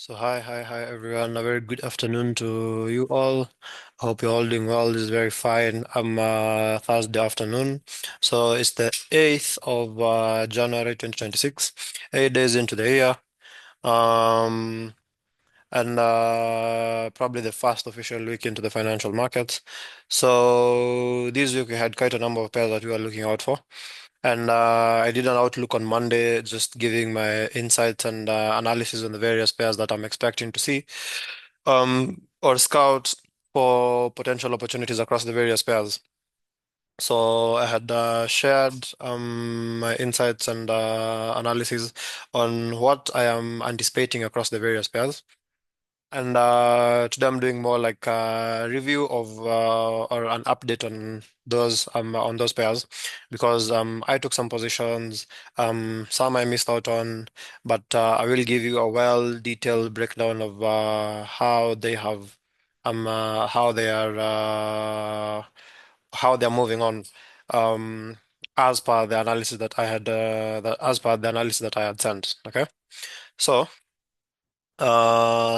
So hi everyone. A very good afternoon to you all. I hope you're all doing well. This is very fine. I'm Thursday afternoon. So it's the 8th of January 2026, 8 days into the year. Um and probably the first official week into the financial markets. So this week we had quite a number of pairs that we were looking out for. And I did an outlook on Monday, just giving my insights and analysis on the various pairs that I'm expecting to see, or scout for potential opportunities across the various pairs. So I had shared my insights and analysis on what I am anticipating across the various pairs. And today I'm doing more like a review of or an update on those pairs because I took some positions, some I missed out on, but I will give you a well detailed breakdown of how they are how they're moving on um as per the analysis that I had as per the analysis that I had sent. Okay, so.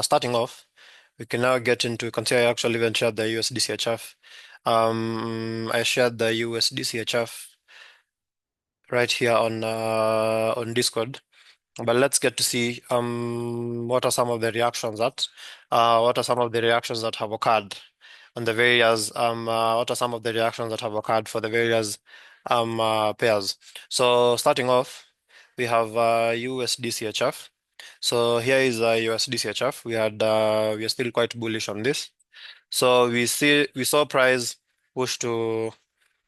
Starting off, we can now get into consider I actually even shared the USDCHF. I shared the USDCHF right here on Discord. But let's get to see what are some of the reactions that have occurred on the various what are some of the reactions that have occurred for the various pairs. So starting off, we have USDCHF. So here is USDCHF. We are still quite bullish on this. So we saw price push to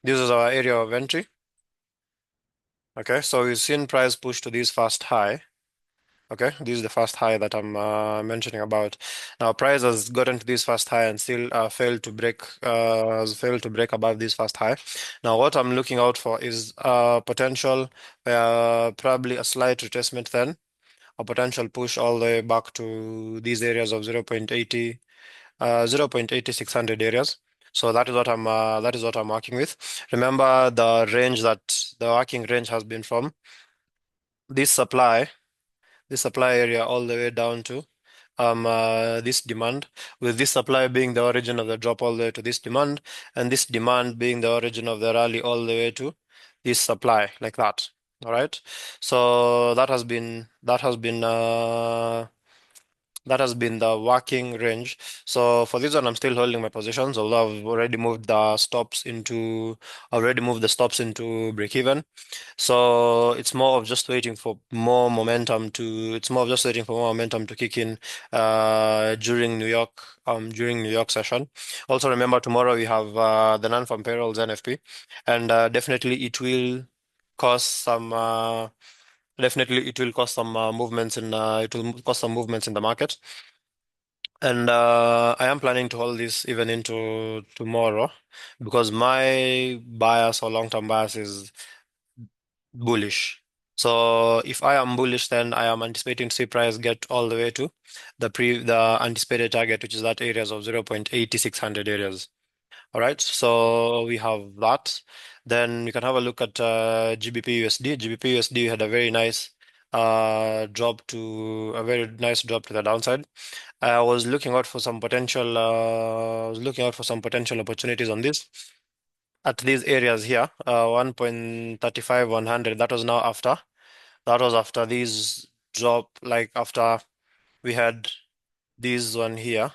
this is our area of entry. Okay, so we've seen price push to this first high. Okay, this is the first high that I'm mentioning about. Now, price has gotten to this first high and still has failed to break above this first high. Now, what I'm looking out for is potential, probably a slight retracement then, a potential push all the way back to these areas of 0.8600 areas. So that is what I'm working with. Remember the working range has been from this supply this supply area all the way down to this demand, with this supply being the origin of the drop all the way to this demand, and this demand being the origin of the rally all the way to this supply, like that. All right. So that has been the working range. So for this one, I'm still holding my positions, although I've already moved the stops into break even. So it's more of just waiting for more momentum to kick in during New York session. Also remember tomorrow we have the non-farm payrolls NFP, and cause some definitely it will cause some movements in it will cause some movements in the market. And I am planning to hold this even into tomorrow because my bias or long-term bias is bullish. So if I am bullish, then I am anticipating to see price get all the way to the anticipated target, which is that areas of 0.8600 areas. All right, so we have that. Then we can have a look at GBP USD. GBP USD had a very nice drop to the downside. I was looking out for some potential opportunities on this at these areas here, 1.35, 100. That was after these drop, like after we had this one here,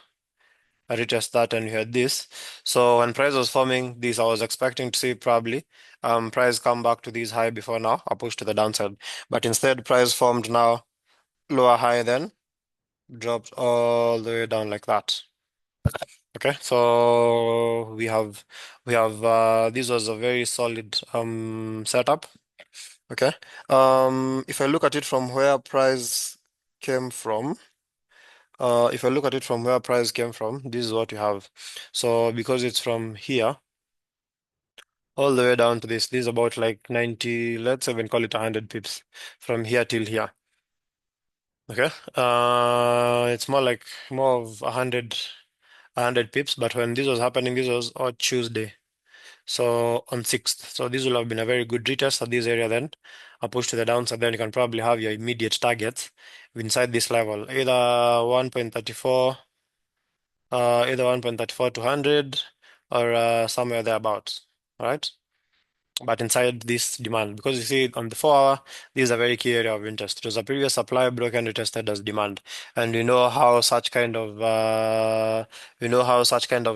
I retest that and we had this. So when price was forming this, I was expecting to see probably price come back to these high before now, a push to the downside. But instead, price formed now lower high, then dropped all the way down like that. Okay, so we have this was a very solid setup. Okay. If I look at it from where price came from, if I look at it from where price came from, this is what you have. So because it's from here all the way down to this is about like 90, let's even call it 100 pips from here till here. Okay. It's more of 100 pips, but when this was happening, this was on Tuesday. So on 6th. So this will have been a very good retest at this area then. A push to the downside, then you can probably have your immediate targets inside this level. Either 1.34 to 100 or somewhere thereabouts. All right. But inside this demand, because you see on the 4 hour, this is a very key area of interest. It was a previous supply broken retested as demand, and you know how such kind of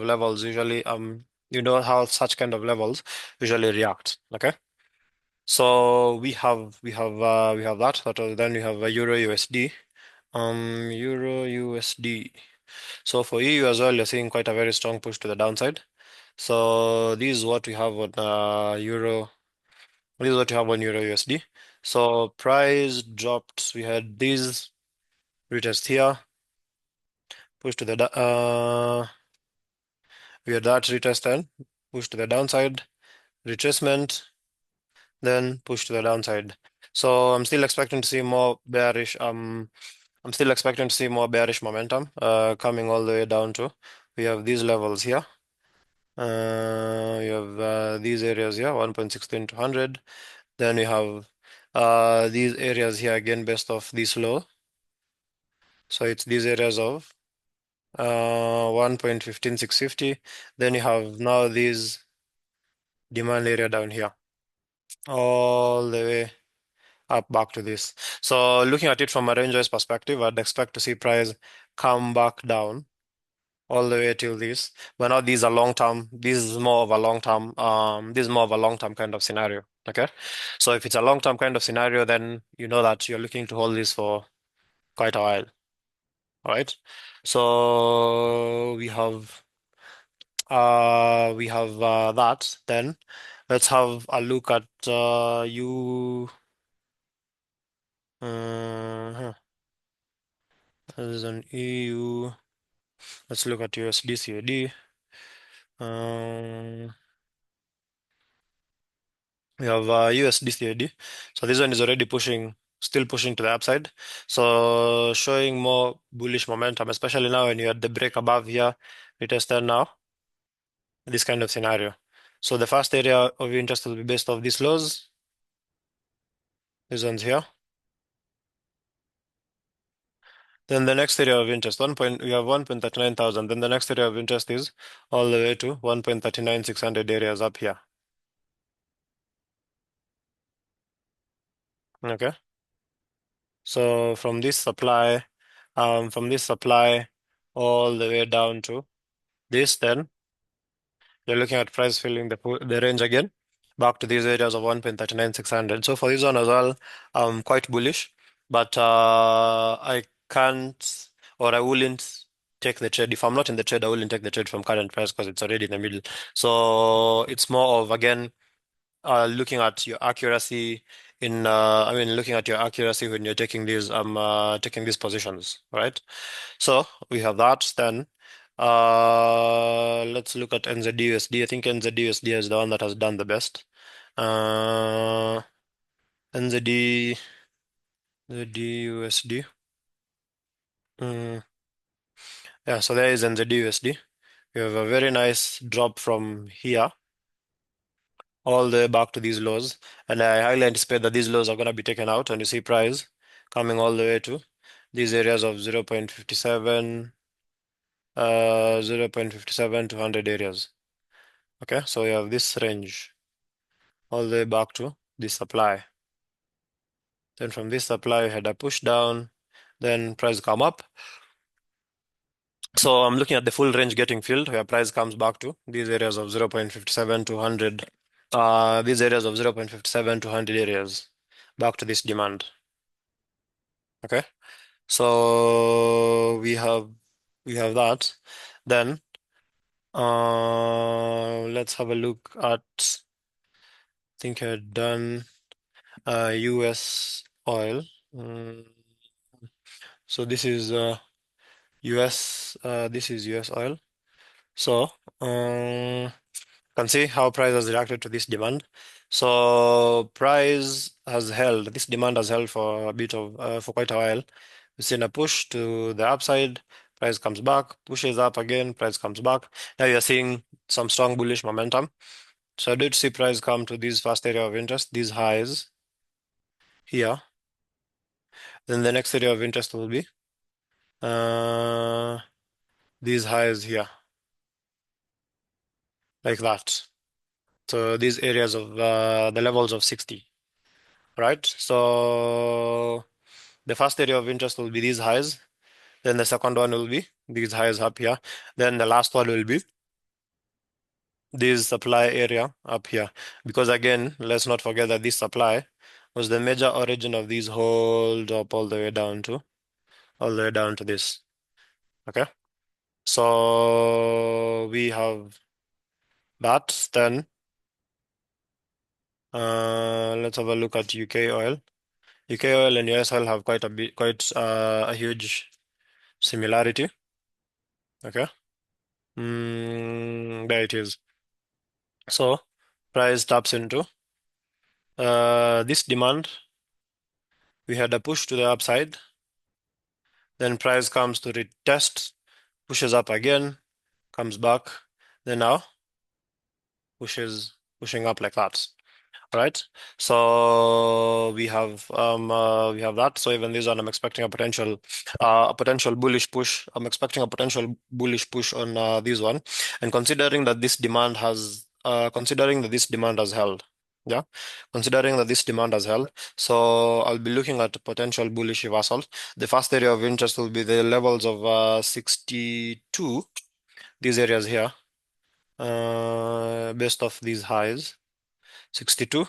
levels usually react. Okay, so we have that. Then we have Euro USD. Euro USD. So for EU as well, you're seeing quite a very strong push to the downside. So this is what we have on Euro. This is what you have on Euro USD. So price dropped. We had this retest here, push to the we had that retest then, push to the downside, retracement, then push to the downside. So I'm still expecting to see more bearish. I'm still expecting to see more bearish momentum. Coming all the way down to. We have these levels here. You have these areas here, 1.16 to 100. Then we have these areas here again based off this low. So it's these areas of 1.15650. Then you have now this demand area down here, all the way up back to this. So looking at it from a range-wise perspective, I'd expect to see price come back down all the way till this. But now these are long term. This is more of a long term. This is more of a long term kind of scenario. Okay. So if it's a long term kind of scenario, then you know that you're looking to hold this for quite a while. All right. So we have that. Then let's have a look at you. Huh. This is an EU. Let's look at USD CAD. We have USD CAD. So this one is already still pushing to the upside. So showing more bullish momentum, especially now when you had the break above here, retested now, this kind of scenario. So the first area of interest will be based off these lows, these ones here. Then the next area of interest, we have 1.39 thousand. Then the next area of interest is all the way to 1.39 600 areas up here. Okay. So from this supply all the way down to this, then you're looking at price filling the range again back to these areas of 1.39 600. So for this one as well, I'm quite bullish, but I can't or I wouldn't take the trade. If I'm not in the trade, I wouldn't take the trade from current price because it's already in the middle. So it's more of again looking at your accuracy looking at your accuracy when you're taking these positions, right? So we have that. Then let's look at NZD-USD. I think NZD-USD is the one that has done the best. Uh, NZD, NZD-USD. Mm, yeah, so there is NZD-USD. We have a very nice drop from here all the way back to these lows, and I highly anticipate that these lows are going to be taken out, and you see price coming all the way to these areas of 0.57, 0.57 to 100 areas. Okay, so we have this range all the way back to this supply. Then from this supply, we had a push down, then price come up. So I'm looking at the full range getting filled, where price comes back to these areas of 0.57 to 100, these areas of 0.57 to 100 areas, back to this demand. Okay, so we have that. Then let's have a look at. I think I had done US oil. Mm, so this is US oil. So can see how price has reacted to this demand. So this demand has held for for quite a while. We've seen a push to the upside, price comes back, pushes up again, price comes back. Now you're seeing some strong bullish momentum. So I did see price come to this first area of interest, these highs here. Then the next area of interest will be uh, these highs here, like that. So these areas of the levels of 60, right? So the first area of interest will be these highs. Then the second one will be these highs up here. Then the last one will be this supply area up here. Because again, let's not forget that this supply was the major origin of these whole drop all the way down to this. Okay. So we have that. Then let's have a look at UK oil. UK oil and US oil have quite a huge similarity. Okay. There it is. So price taps into this demand. We had a push to the upside. Then price comes to retest, pushes up again, comes back. Then now pushing up like that. Right? So we have that. So even this one, I'm expecting a potential bullish push. I'm expecting a potential bullish push on this one, and considering that this demand has held, yeah, considering that this demand has held, so I'll be looking at potential bullish reversal. The first area of interest will be the levels of 62. These areas here, based off these highs, 62.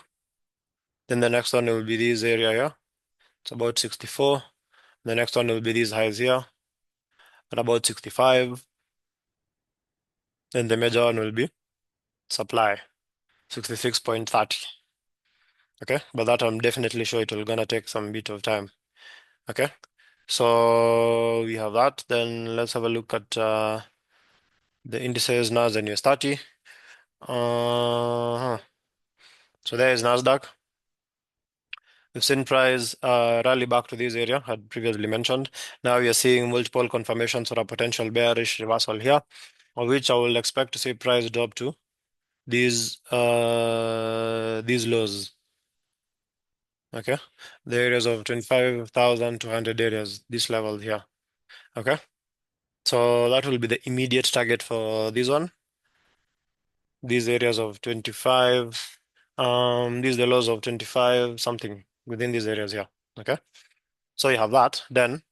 Then the next one will be this area here. It's about 64. The next one will be these highs here at about 65. Then the major one will be supply, 66.30. Okay, but that I'm definitely sure it will gonna take some bit of time. Okay, so we have that. Then let's have a look at the indices, NAS and US30. So there is NASDAQ. We've seen price rally back to this area, had previously mentioned. Now we are seeing multiple confirmations for a potential bearish reversal here, of which I will expect to see price drop to these lows. Okay, the areas of 25,200 areas, this level here. Okay, so that will be the immediate target for this one. These areas of 25, these the lows of 25 something within these areas here. Okay, so you have that. Then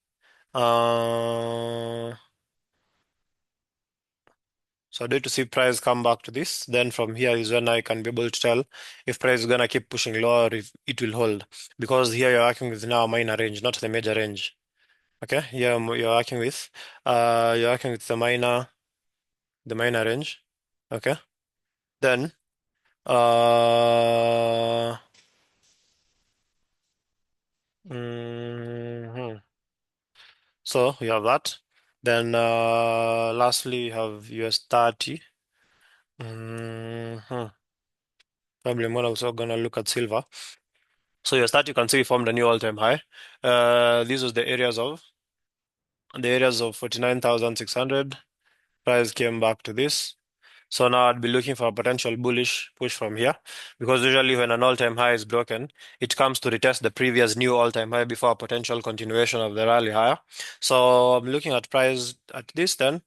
so I need to see price come back to this. Then from here is when I can be able to tell if price is gonna keep pushing lower, if it will hold. Because here you're working with now a minor range, not the major range. Okay, here you're working with the minor range. Okay, then uh, mhm. So we have that. Then lastly, you have US30. Mhm. Probably I'm also gonna look at silver. So your start, you can see formed a new all-time high. These was the areas of 49,600. Price came back to this. So now I'd be looking for a potential bullish push from here, because usually when an all-time high is broken, it comes to retest the previous new all-time high before a potential continuation of the rally higher. So I'm looking at price at this, then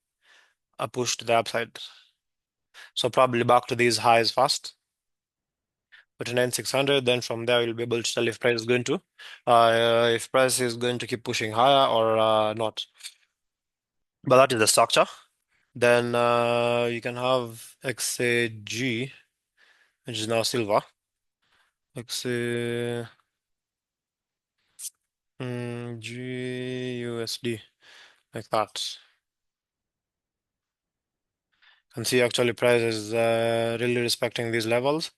a push to the upside. So probably back to these highs first. 49,600. Then from there, you'll be able to tell if price is going to keep pushing higher or not. But that is the structure. Then you can have XAG, which is now silver. XAG USD, like that. Can see actually price is really respecting these levels.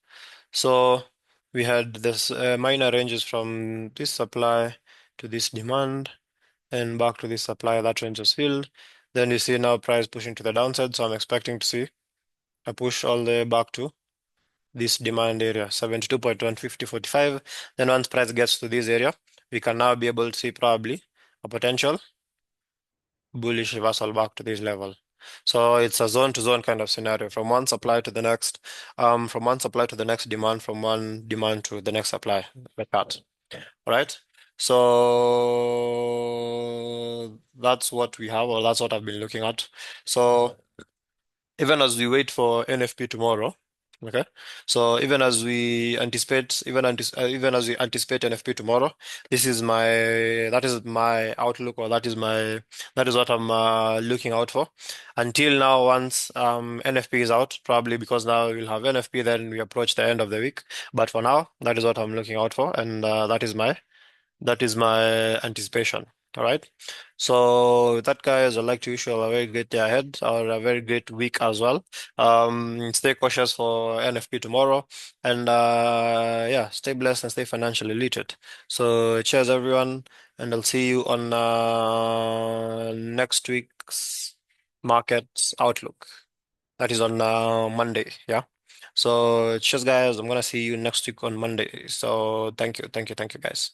So we had this minor ranges from this supply to this demand, and back to this supply, that range was filled. Then you see now price pushing to the downside, so I'm expecting to see a push all the way back to this demand area, 72.15045. Then once price gets to this area, we can now be able to see probably a potential bullish reversal back to this level. So it's a zone to zone kind of scenario from one supply to the next, from one supply to the next demand, from one demand to the next supply, like that. All right. So that's what we have, or that's what I've been looking at. So even as we wait for NFP tomorrow, okay. So even as we anticipate NFP tomorrow, this is my that is my outlook, or that is what I'm looking out for. Until now, once NFP is out, probably because now we'll have NFP, then we approach the end of the week. But for now, that is what I'm looking out for, and that is my anticipation. All right. So with that, guys, I'd like to wish you all a very great day ahead, or a very great week as well. Stay cautious for NFP tomorrow, and yeah, stay blessed and stay financially literate. So cheers, everyone, and I'll see you on next week's market outlook. That is on Monday. Yeah. So cheers, guys. I'm gonna see you next week on Monday. So thank you, guys.